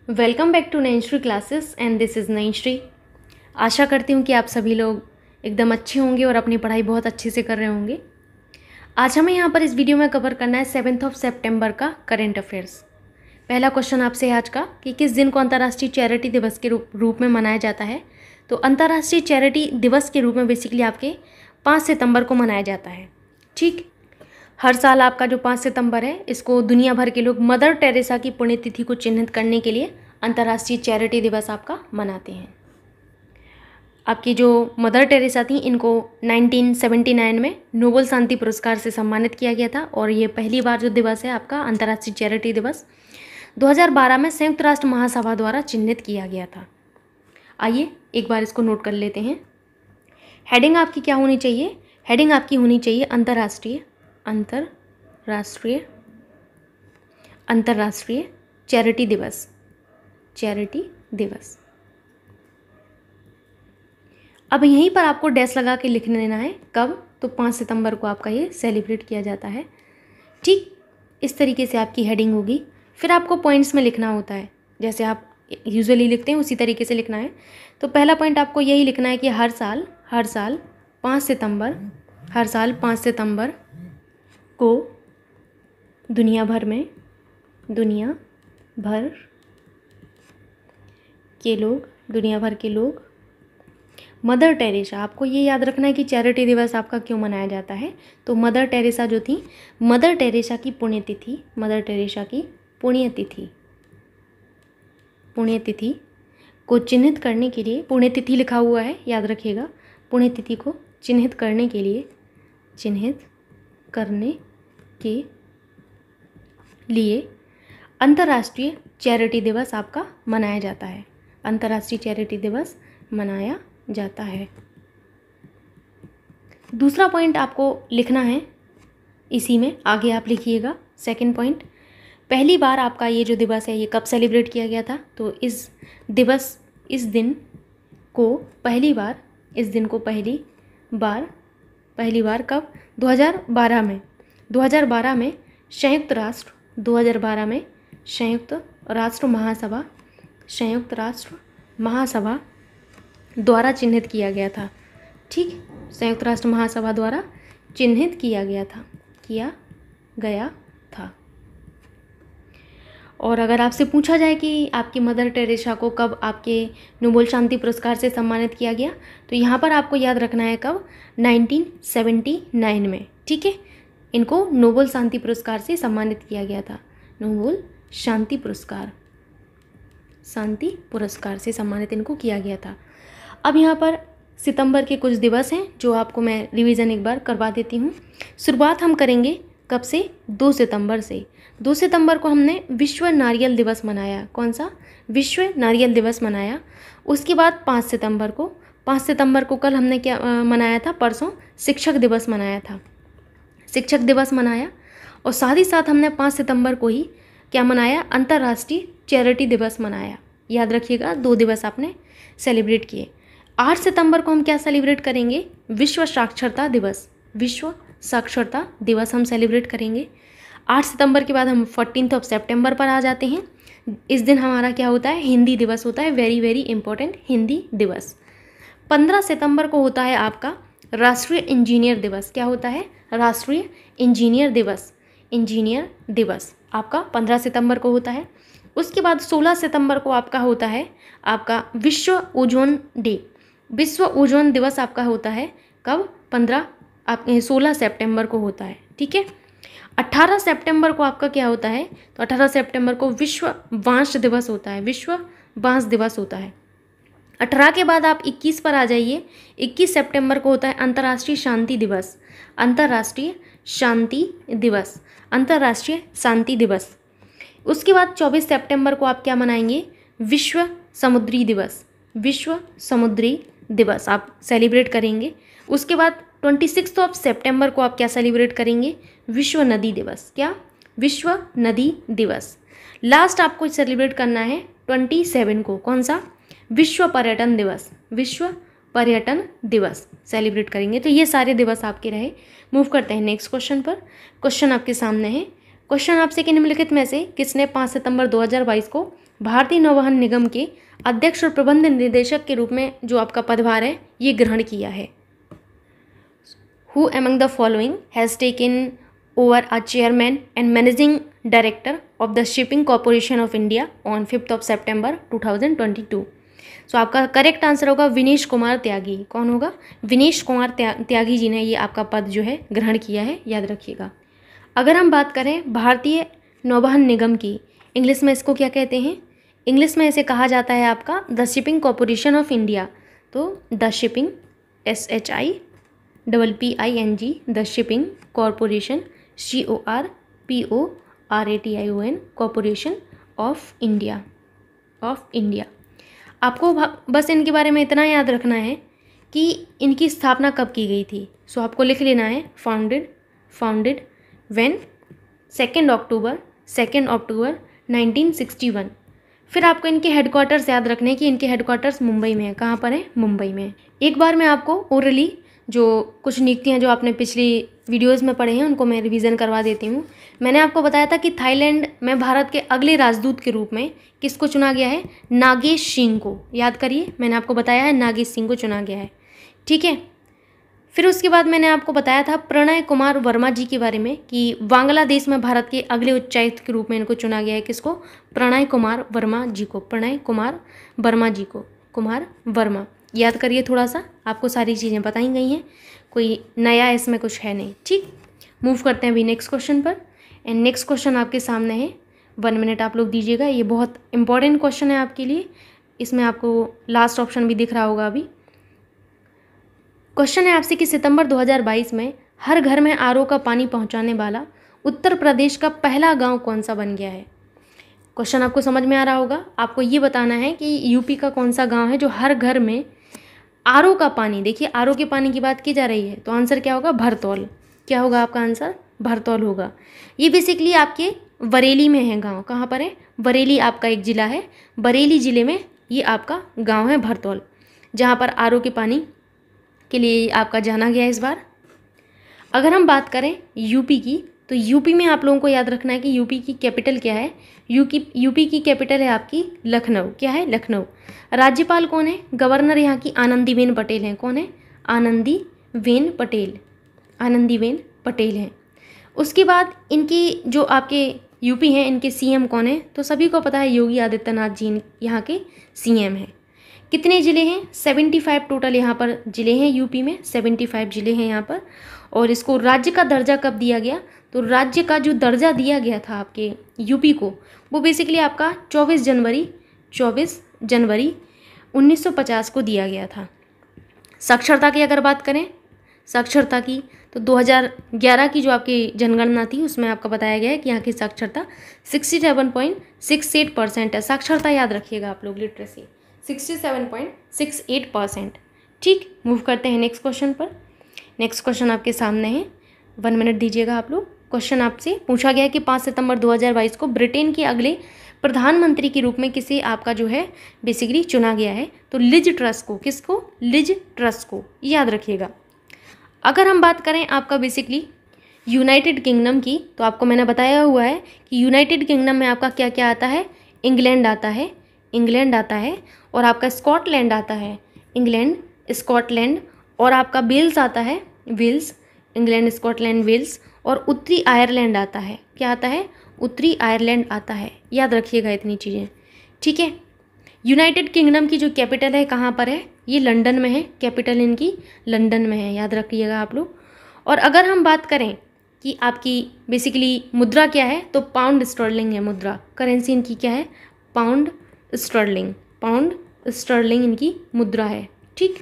Welcome back to Nayanshree classes and this is Nayanshree. आशा करती हूँ कि आप सभी लोग एकदम अच्छे होंगे और अपनी पढ़ाई बहुत अच्छे से कर रहे होंगे। आज हमें यहाँ पर इस वीडियो में कवर करना है 7 सितंबर का करंट अफेयर्स। पहला क्वेश्चन आपसे आज का कि किस दिन को अंतर्राष्ट्रीय चैरिटी दिवस के रूप में मनाया जाता है। तो अंतर्राष्ट्रीय चैरिटी दिवस के रूप में बेसिकली आपके 5 सितंबर को मनाया जाता है। ठीक, हर साल आपका जो 5 सितंबर है इसको दुनिया भर के लोग मदर टेरेसा की पुण्यतिथि को चिन्हित करने के लिए अंतर्राष्ट्रीय चैरिटी दिवस आपका मनाते हैं। आपकी जो मदर टेरेसा थी इनको 1979 में नोबेल शांति पुरस्कार से सम्मानित किया गया था और ये पहली बार जो दिवस है आपका अंतर्राष्ट्रीय चैरिटी दिवस 2012 में संयुक्त राष्ट्र महासभा द्वारा चिन्हित किया गया था। आइए एक बार इसको नोट कर लेते हैं। हेडिंग आपकी क्या होनी चाहिए? हेडिंग आपकी होनी चाहिए अंतर्राष्ट्रीय चैरिटी दिवस। चैरिटी दिवस। अब यहीं पर आपको डैश लगा के लिख लेना है। कब? तो 5 सितंबर को आपका ये सेलिब्रेट किया जाता है। ठीक, इस तरीके से आपकी हेडिंग होगी। फिर आपको पॉइंट्स में लिखना होता है, जैसे आप यूजुअली लिखते हैं उसी तरीके से लिखना है। तो पहला पॉइंट आपको यही लिखना है कि हर साल 5 सितंबर को दुनिया भर के लोग मदर टेरेसा, आपको ये याद रखना है कि चैरिटी दिवस आपका क्यों मनाया जाता है। तो मदर टेरेसा जो थी, मदर टेरेसा की पुण्यतिथि को चिन्हित करने के लिए, पुण्यतिथि लिखा हुआ है याद रखिएगा, पुण्यतिथि को चिन्हित करने के लिए अंतर्राष्ट्रीय चैरिटी दिवस आपका मनाया जाता है। अंतर्राष्ट्रीय चैरिटी दिवस मनाया जाता है। दूसरा पॉइंट आपको लिखना है, इसी में आगे आप लिखिएगा। सेकंड पॉइंट, पहली बार आपका ये जो दिवस है ये कब सेलिब्रेट किया गया था। तो इस दिन को पहली बार कब? 2012 में संयुक्त राष्ट्र महासभा द्वारा चिन्हित किया गया था। ठीक, संयुक्त राष्ट्र महासभा द्वारा चिन्हित किया गया था। और अगर आपसे पूछा जाए कि आपकी मदर टेरेसा को कब आपके नोबेल शांति पुरस्कार से सम्मानित किया गया, तो यहाँ पर आपको याद रखना है कब? 1979 में। ठीक है, इनको नोबेल शांति पुरस्कार से सम्मानित किया गया था। नोबेल शांति पुरस्कार से सम्मानित इनको किया गया था। अब यहाँ पर सितंबर के कुछ दिवस हैं जो आपको मैं रिवीजन एक बार करवा देती हूँ। शुरुआत हम करेंगे कब से? 2 सितंबर से। 2 सितंबर को हमने विश्व नारियल दिवस मनाया। कौन सा? विश्व नारियल दिवस मनाया। उसके बाद 5 सितंबर को कल हमने क्या मनाया था? परसों शिक्षक दिवस मनाया। और साथ ही साथ हमने 5 सितंबर को ही क्या मनाया? अंतर्राष्ट्रीय चैरिटी दिवस मनाया। याद रखिएगा, 2 दिवस आपने सेलिब्रेट किए। 8 सितंबर को हम क्या सेलिब्रेट करेंगे? विश्व साक्षरता दिवस हम सेलिब्रेट करेंगे। 8 सितंबर के बाद हम 14 सितंबर पर आ जाते हैं। इस दिन हमारा क्या होता है? हिंदी दिवस होता है। वेरी वेरी इंपॉर्टेंट, हिंदी दिवस। 15 सितंबर को होता है आपका राष्ट्रीय इंजीनियर दिवस। क्या होता है? राष्ट्रीय इंजीनियर दिवस आपका 15 सितंबर को होता है। उसके बाद 16 सितंबर को आपका होता है आपका विश्व ओजोन दिवस आपका होता है। कब? 16 सितंबर को होता है। ठीक है, 18 सितंबर को आपका क्या होता है? तो 18 सितंबर को विश्व बांस दिवस होता है। 18 के बाद आप 21 पर आ जाइए। 21 सितंबर को होता है अंतर्राष्ट्रीय शांति दिवस। उसके बाद 24 सितंबर को आप क्या मनाएंगे? विश्व समुद्री दिवस आप सेलिब्रेट करेंगे। उसके बाद 26 सितंबर को आप क्या सेलिब्रेट करेंगे? विश्व नदी दिवस। लास्ट आपको सेलिब्रेट करना है 27 को। कौन सा? विश्व पर्यटन दिवस सेलिब्रेट करेंगे। तो ये सारे दिवस आपके रहे। मूव करते हैं नेक्स्ट क्वेश्चन पर। क्वेश्चन आपके सामने है। क्वेश्चन आपसे कि निम्नलिखित में से किसने 5 सितंबर 2022 को भारतीय नौवहन निगम के अध्यक्ष और प्रबंध निदेशक के रूप में जो आपका पदभार है ये ग्रहण किया है? Who among the following has taken over a chairman and managing director of the Shipping Corporation of India on 5th of September 2022? सो आपका करेक्ट आंसर होगा विनेश कुमार त्यागी। कौन होगा? विनेश कुमार त्यागी जी ने ये आपका पद जो है ग्रहण किया है, याद रखिएगा। अगर हम बात करें भारतीय नौवहन निगम की, इंग्लिश में इसको क्या कहते हैं? इंग्लिश में इसे कहा जाता है आपका the shipping corporation of India. तो the shipping SHIPPING the shipping corporation CORPORATION corporation of India आपको बस इनके बारे में इतना याद रखना है कि इनकी स्थापना कब की गई थी। सो आपको लिख लेना है फाउंडेड व्हेन 2 अक्टूबर 1961। फिर आपको इनके हेडक्वार्टर्स याद रखने हैं कि इनके हेडक्वार्टर्स मुंबई में है। कहाँ पर है? मुंबई में। एक बार मैं आपको ओरली जो कुछ नियुक्तियाँ जो आपने पिछली वीडियोस में पढ़े हैं उनको मैं रिवीजन करवा देती हूँ। मैंने आपको बताया था कि थाईलैंड में भारत के अगले राजदूत के रूप में किसको चुना गया है? नागेश सिंह को। याद करिए, मैंने आपको बताया है नागेश सिंह को चुना गया है, ठीक है। फिर उसके बाद मैंने आपको बताया था प्रणय कुमार वर्मा जी के बारे में कि बांग्लादेश में भारत के अगले उच्चायुक्त के रूप में इनको चुना गया है। किसको? प्रणय कुमार वर्मा जी को। प्रणय कुमार वर्मा जी को, कुमार वर्मा। याद करिए, थोड़ा सा आपको सारी चीज़ें बताई गई हैं, कोई नया इसमें कुछ है नहीं, ठीक। मूव करते हैं अभी नेक्स्ट क्वेश्चन पर। एंड नेक्स्ट क्वेश्चन आपके सामने है, 1 मिनट आप लोग दीजिएगा, ये बहुत इंपॉर्टेंट क्वेश्चन है आपके लिए। इसमें आपको लास्ट ऑप्शन भी दिख रहा होगा अभी। क्वेश्चन है आपसे कि सितंबर 2022 में हर घर में RO का पानी पहुंचाने वाला उत्तर प्रदेश का पहला गांव कौन सा बन गया है? क्वेश्चन आपको समझ में आ रहा होगा। आपको ये बताना है कि यूपी का कौन सा गांव है जो हर घर में RO का पानी, देखिए RO के पानी की बात की जा रही है, तो आंसर क्या होगा? भरतौल। क्या होगा आपका आंसर? भरतौल होगा। ये बेसिकली आपके बरेली में है गांव। कहाँ पर है? बरेली आपका एक ज़िला है, बरेली ज़िले में ये आपका गांव है भरतौल, जहाँ पर RO के पानी के लिए आपका जाना गया इस बार। अगर हम बात करें यूपी की, तो यूपी में आप लोगों को याद रखना है कि यूपी की कैपिटल क्या है? यूपी की कैपिटल है आपकी लखनऊ। क्या है? लखनऊ। राज्यपाल कौन है? गवर्नर यहाँ की आनंदीबेन पटेल हैं। कौन है? आनंदीबेन पटेल हैं। उसके बाद इनकी जो आपके यूपी हैं, इनके CM कौन है? तो सभी को पता है, योगी आदित्यनाथ जी यहाँ के CM हैं। कितने ज़िले हैं? 75 टोटल यहाँ पर ज़िले हैं यूपी में, 75 ज़िले हैं यहाँ पर। और इसको राज्य का दर्जा कब दिया गया? तो राज्य का जो दर्जा दिया गया था आपके यूपी को, वो बेसिकली आपका 24 जनवरी 1950 को दिया गया था। साक्षरता की अगर बात करें, साक्षरता की, तो 2011 की जो आपकी जनगणना थी उसमें आपका बताया गया है कि यहाँ की साक्षरता 67.68% है। साक्षरता याद रखिएगा आप लोग, लिटरेसी 67.68%, ठीक। मूव करते हैं नेक्स्ट क्वेश्चन पर। नेक्स्ट क्वेश्चन आपके सामने है, 1 मिनट दीजिएगा आप लोग। क्वेश्चन आपसे पूछा गया है कि 5 सितंबर 2022 को ब्रिटेन के अगले प्रधानमंत्री के रूप में किसे आपका जो है बेसिकली चुना गया है? तो लिज ट्रस को। किसको? लिज ट्रस को, याद रखिएगा। अगर हम बात करें आपका बेसिकली यूनाइटेड किंगडम की, तो आपको मैंने बताया हुआ है कि यूनाइटेड किंगडम में आपका क्या क्या आता है? इंग्लैंड आता है, और आपका स्कॉटलैंड आता है, इंग्लैंड स्कॉटलैंड, और आपका वेल्स आता है, वेल्स, इंग्लैंड स्कॉटलैंड वेल्स, और उत्तरी आयरलैंड आता है। क्या आता है? उत्तरी आयरलैंड आता है। याद रखिएगा इतनी चीज़ें, ठीक है। यूनाइटेड किंगडम की जो कैपिटल है कहाँ पर है? ये लंदन में है, कैपिटल इनकी लंदन में है, याद रखिएगा आप लोग। और अगर हम बात करें कि आपकी बेसिकली मुद्रा क्या है, तो पाउंड स्टर्लिंग है मुद्रा, करेंसी इनकी क्या है? पाउंड स्टर्लिंग इनकी मुद्रा है, ठीक।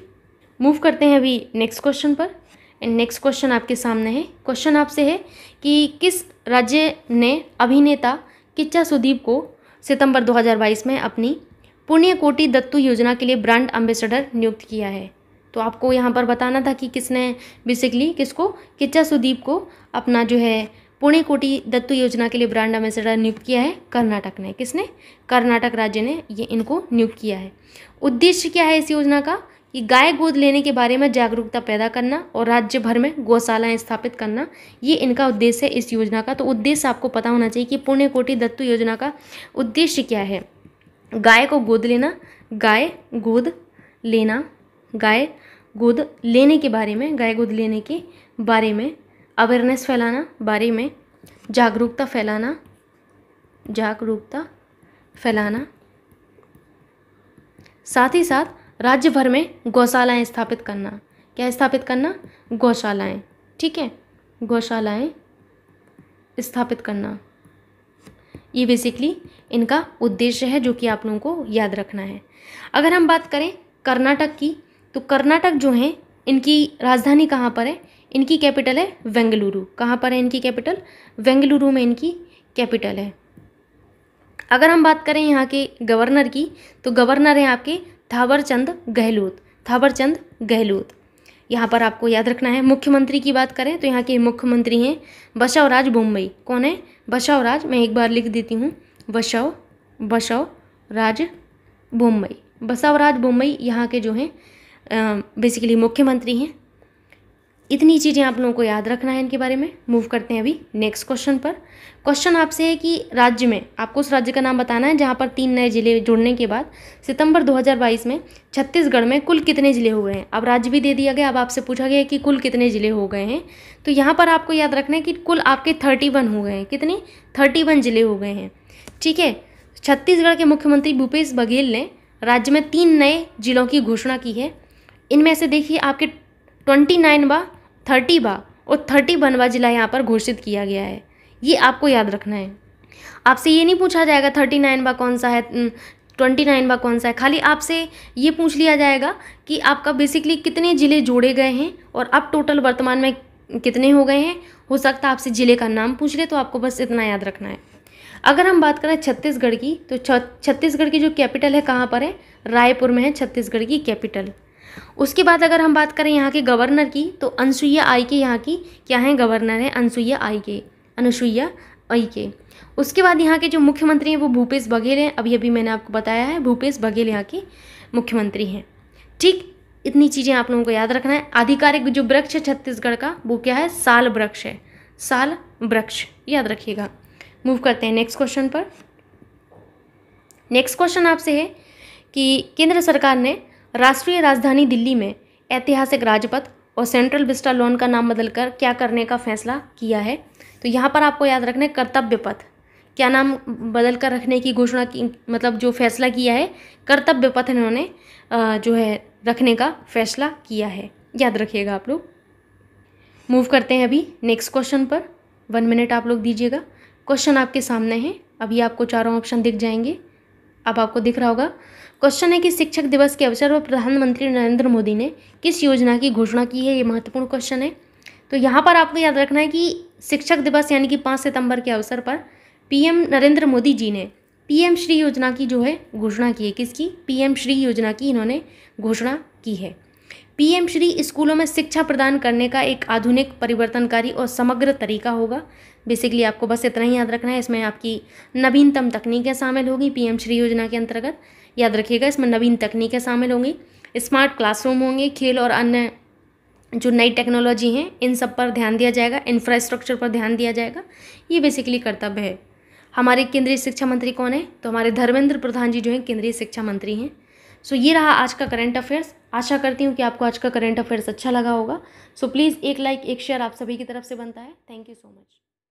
मूव करते हैं अभी नेक्स्ट क्वेश्चन पर। एंड नेक्स्ट क्वेश्चन आपके सामने है। क्वेश्चन आपसे है कि किस राज्य ने अभिनेता किच्चा सुदीप को सितंबर 2022 में अपनी पुण्यकोटि दत्तू योजना के लिए ब्रांड एम्बेसडर नियुक्त किया है? तो आपको यहाँ पर बताना था कि किसने बेसिकली किसको? किच्चा सुदीप को अपना जो है पुण्यकोटि दत्तू योजना के लिए ब्रांड एम्बेसडर नियुक्त किया है कर्नाटक ने। किसने? कर्नाटक राज्य ने ये इनको नियुक्त किया है। उद्देश्य क्या है इस योजना का? कि गाय गोद लेने के बारे में जागरूकता पैदा करना और राज्य भर में गौशालाएं स्थापित करना, ये इनका उद्देश्य है इस योजना का। तो उद्देश्य आपको पता होना चाहिए कि पुण्य कोटि दत्तु योजना का उद्देश्य क्या है। गाय को गोद लेना, गाय गोद लेना, गाय गोद लेने के बारे में, गाय गोद लेने के बारे में अवेयरनेस फैलाना, बारे में जागरूकता फैलाना, जागरूकता फैलाना, साथ ही साथ राज्य भर में गौशालाएं स्थापित करना। क्या स्थापित करना? गौशालाएं। ठीक है, गौशालाएं स्थापित करना, ये बेसिकली इनका उद्देश्य है जो कि आप लोगों को याद रखना है। अगर हम बात करें कर्नाटक की, तो कर्नाटक जो है इनकी राजधानी कहाँ पर है? इनकी कैपिटल है बेंगलुरु। कहाँ पर है इनकी कैपिटल? बेंगलुरु में इनकी कैपिटल है। अगर हम बात करें यहाँ के गवर्नर की, तो गवर्नर हैं आपके थावरचंद गहलोत, थावरचंद गहलोत, यहाँ पर आपको याद रखना है। मुख्यमंत्री की बात करें तो यहाँ के मुख्यमंत्री हैं बसवराज बोम्मई। कौन है? बसवराज। मैं एक बार लिख देती हूँ, बसवराज बोम्मई। बसवराज बोम्मई यहाँ के जो हैं बेसिकली मुख्यमंत्री हैं। इतनी चीज़ें आप लोगों को याद रखना है इनके बारे में। मूव करते हैं अभी नेक्स्ट क्वेश्चन पर। क्वेश्चन आपसे है कि राज्य में आपको उस राज्य का नाम बताना है जहाँ पर 3 नए जिले जुड़ने के बाद सितंबर 2022 में छत्तीसगढ़ में कुल कितने जिले हो गए हैं। अब राज्य भी दे दिया गया, अब आपसे पूछा गया कि कुल कितने जिले हो गए हैं। तो यहाँ पर आपको याद रखना है कि कुल आपके 31 हो गए हैं। कितने? 31 जिले हो गए हैं। ठीक है, छत्तीसगढ़ के मुख्यमंत्री भूपेश बघेल ने राज्य में 3 नए जिलों की घोषणा की है। इनमें से देखिए आपके 29वां, 30वां और 31वां जिला यहाँ पर घोषित किया गया है। ये आपको याद रखना है। आपसे ये नहीं पूछा जाएगा 39वां कौन सा है, 29वां कौन सा है। खाली आपसे ये पूछ लिया जाएगा कि आपका बेसिकली कितने ज़िले जोड़े गए हैं और अब टोटल वर्तमान में कितने हो गए हैं। हो सकता है आपसे ज़िले का नाम पूछ ले, तो आपको बस इतना याद रखना है। अगर हम बात करें छत्तीसगढ़ की, तो छत्तीसगढ़ की जो कैपिटल है कहाँ पर है? रायपुर में है छत्तीसगढ़ की कैपिटल। उसके बाद अगर हम बात करें यहाँ के गवर्नर की, तो अनुसुईया आइके यहाँ की क्या है? गवर्नर है अनुसुईया आइके, अनुसुईया आइके। उसके बाद यहाँ के जो मुख्यमंत्री हैं वो भूपेश बघेल हैं। अभी मैंने आपको बताया है, भूपेश बघेल यहाँ के मुख्यमंत्री हैं। ठीक, इतनी चीज़ें आप लोगों को याद रखना है। आधिकारिक जो वृक्ष है छत्तीसगढ़ का वो क्या है? साल वृक्ष है, साल वृक्ष, याद रखिएगा। मूव करते हैं नेक्स्ट क्वेश्चन पर। नेक्स्ट क्वेश्चन आपसे है कि केंद्र सरकार ने राष्ट्रीय राजधानी दिल्ली में ऐतिहासिक राजपथ और सेंट्रल विस्टा लॉन का नाम बदलकर क्या करने का फैसला किया है। तो यहाँ पर आपको याद रखना है कर्तव्य पथ। क्या नाम बदलकर रखने की घोषणा की, मतलब जो फैसला किया है, कर्तव्य पथ इन्होंने जो है रखने का फैसला किया है, याद रखिएगा आप लोग। मूव करते हैं अभी नेक्स्ट क्वेश्चन पर। 1 मिनट आप लोग दीजिएगा। क्वेश्चन आपके सामने है, अभी आपको चारों ऑप्शन दिख जाएंगे, अब आपको दिख रहा होगा। क्वेश्चन है कि शिक्षक दिवस के अवसर पर प्रधानमंत्री नरेंद्र मोदी ने किस योजना की घोषणा की है। ये महत्वपूर्ण क्वेश्चन है। तो यहाँ पर आपको याद रखना है कि शिक्षक दिवस यानी कि 5 सितंबर के अवसर पर पीएम नरेंद्र मोदी जी ने पीएम श्री योजना की जो है घोषणा की है। किसकी? पीएम श्री योजना की इन्होंने घोषणा की है। पीएम श्री स्कूलों में शिक्षा प्रदान करने का एक आधुनिक, परिवर्तनकारी और समग्र तरीका होगा। बेसिकली आपको बस इतना ही याद रखना है। इसमें आपकी नवीनतम तकनीकें शामिल होगी पीएम श्री योजना के अंतर्गत, याद रखिएगा। इसमें नवीन तकनीकें शामिल होंगी, स्मार्ट क्लासरूम होंगे, खेल और अन्य जो नई टेक्नोलॉजी हैं इन सब पर ध्यान दिया जाएगा, इंफ्रास्ट्रक्चर पर ध्यान दिया जाएगा। ये बेसिकली कर्तव्य है। हमारे केंद्रीय शिक्षा मंत्री कौन है? तो हमारे धर्मेंद्र प्रधान जी जो हैं केंद्रीय शिक्षा मंत्री हैं। सो ये रहा आज का करंट अफेयर्स। आशा करती हूँ कि आपको आज का करंट अफेयर्स अच्छा लगा होगा। सो प्लीज़ एक लाइक, एक शेयर आप सभी की तरफ से बनता है। Thank you so much.